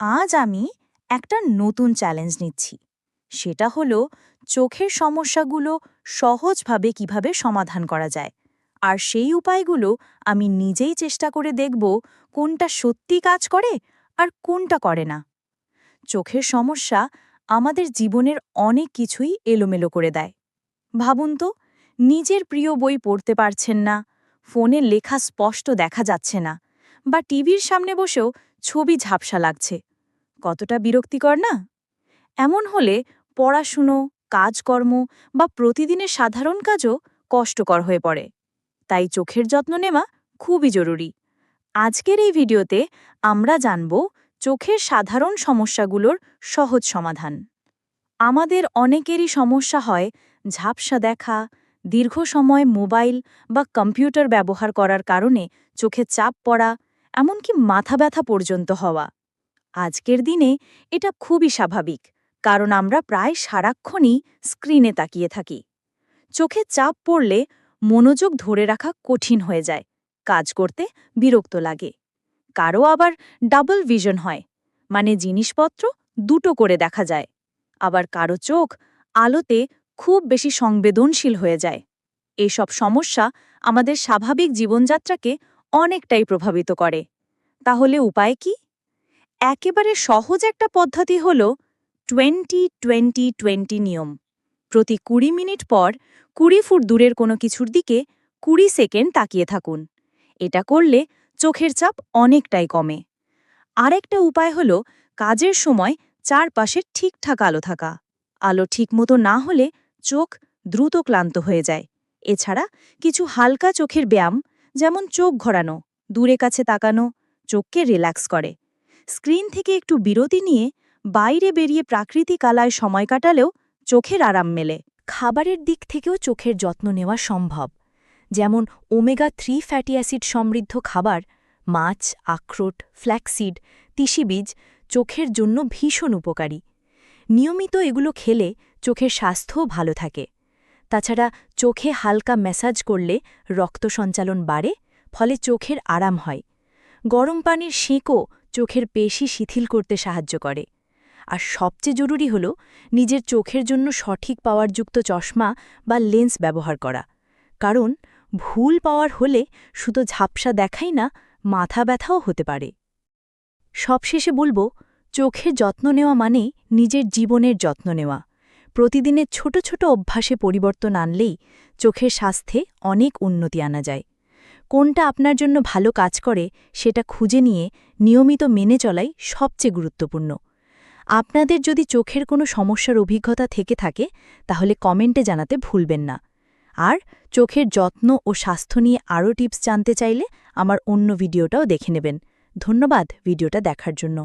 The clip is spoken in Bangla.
আজ আমি একটা নতুন চ্যালেঞ্জ নিচ্ছি। সেটা হলো চোখের সমস্যাগুলো সহজভাবে কিভাবে সমাধান করা যায়। আর সেই উপায়গুলো আমি নিজেই চেষ্টা করে দেখব কোনটা সত্যি কাজ করে আর কোনটা করে না। চোখের সমস্যা আমাদের জীবনের অনেক কিছুই এলোমেলো করে দেয়। ভাবুন তো, নিজের প্রিয় বই পড়তে পারছেন না, ফোনে লেখা স্পষ্ট দেখা যাচ্ছে না, বা টিভির সামনে বসেও ছবি ঝাপসা লাগছে। কতটা বিরক্তিকর না? এমন হলে পড়াশুনো, কাজকর্ম বা প্রতিদিনের সাধারণ কাজও কষ্টকর হয়ে পড়ে। তাই চোখের যত্ন নেওয়া খুবই জরুরি। আজকের এই ভিডিওতে আমরা জানব চোখের সাধারণ সমস্যাগুলোর সহজ সমাধান। আমাদের অনেকেরই সমস্যা হয় ঝাপসা দেখা, দীর্ঘ সময় মোবাইল বা কম্পিউটার ব্যবহার করার কারণে চোখে চাপ পড়া, এমনকি মাথা ব্যথা পর্যন্ত হওয়া। আজকের দিনে এটা খুবই স্বাভাবিক, কারণ আমরা প্রায় সারাক্ষণই স্ক্রিনে তাকিয়ে থাকি। চোখে চাপ পড়লে মনোযোগ ধরে রাখা কঠিন হয়ে যায়, কাজ করতে বিরক্ত লাগে। কারো আবার ডাবল ভিশন হয়, মানে জিনিসপত্র দুটো করে দেখা যায়। আবার কারো চোখ আলোতে খুব বেশি সংবেদনশীল হয়ে যায়। এসব সমস্যা আমাদের স্বাভাবিক জীবনযাত্রাকে অনেকটাই প্রভাবিত করে। তাহলে উপায় কি? একেবারে সহজ একটা পদ্ধতি হল 20-20-20 নিয়ম। প্রতি ২০ মিনিট পর ২০ ফুট দূরের কোনো কিছুর দিকে ২০ সেকেন্ড তাকিয়ে থাকুন। এটা করলে চোখের চাপ অনেকটাই কমে। আরেকটা উপায় হল কাজের সময় চারপাশে ঠিকঠাক আলো থাকা। আলো ঠিকমতো না হলে চোখ দ্রুত ক্লান্ত হয়ে যায়। এছাড়া কিছু হালকা চোখের ব্যায়াম, যেমন চোখ ঘোরানো, দূরে কাছে তাকানো, চোখকে রিল্যাক্স করে। স্ক্রিন থেকে একটু বিরতি নিয়ে বাইরে বেরিয়ে প্রাকৃতিক আলায় সময় কাটালেও চোখের আরাম মেলে। খাবারের দিক থেকেও চোখের যত্ন নেওয়া সম্ভব, যেমন ওমেগা-3 ফ্যাটি অ্যাসিড সমৃদ্ধ খাবার, মাছ, আখরোট, ফ্ল্যাক্সিড, তিসি বীজ চোখের জন্য ভীষণ উপকারী। নিয়মিত এগুলো খেলে চোখের স্বাস্থ্যও ভালো থাকে। তাছাড়া চোখে হালকা ম্যাসাজ করলে রক্ত সঞ্চালন বাড়ে, ফলে চোখের আরাম হয়। গরম পানির সেঁকও চোখের পেশি শিথিল করতে সাহায্য করে। আর সবচেয়ে জরুরি হল নিজের চোখের জন্য সঠিক পাওয়ারযুক্ত চশমা বা লেন্স ব্যবহার করা, কারণ ভুল পাওয়ার হলে শুধু ঝাপসা দেখাই না, মাথা ব্যথাও হতে পারে। সবশেষে বলবো, চোখের যত্ন নেওয়া মানে নিজের জীবনের যত্ন নেওয়া। প্রতিদিনের ছোট ছোট অভ্যাসে পরিবর্তন আনলেই চোখের স্বাস্থ্যে অনেক উন্নতি আনা যায়। কোনটা আপনার জন্য ভালো কাজ করে সেটা খুঁজে নিয়ে নিয়মিত মেনে চলাই সবচেয়ে গুরুত্বপূর্ণ। আপনাদের যদি চোখের কোনো সমস্যার অভিজ্ঞতা থেকে থাকে তাহলে কমেন্টে জানাতে ভুলবেন না। আর চোখের যত্ন ও স্বাস্থ্য নিয়ে আরও টিপস জানতে চাইলে আমার অন্য ভিডিওটাও দেখে নেবেন। ধন্যবাদ ভিডিওটা দেখার জন্য।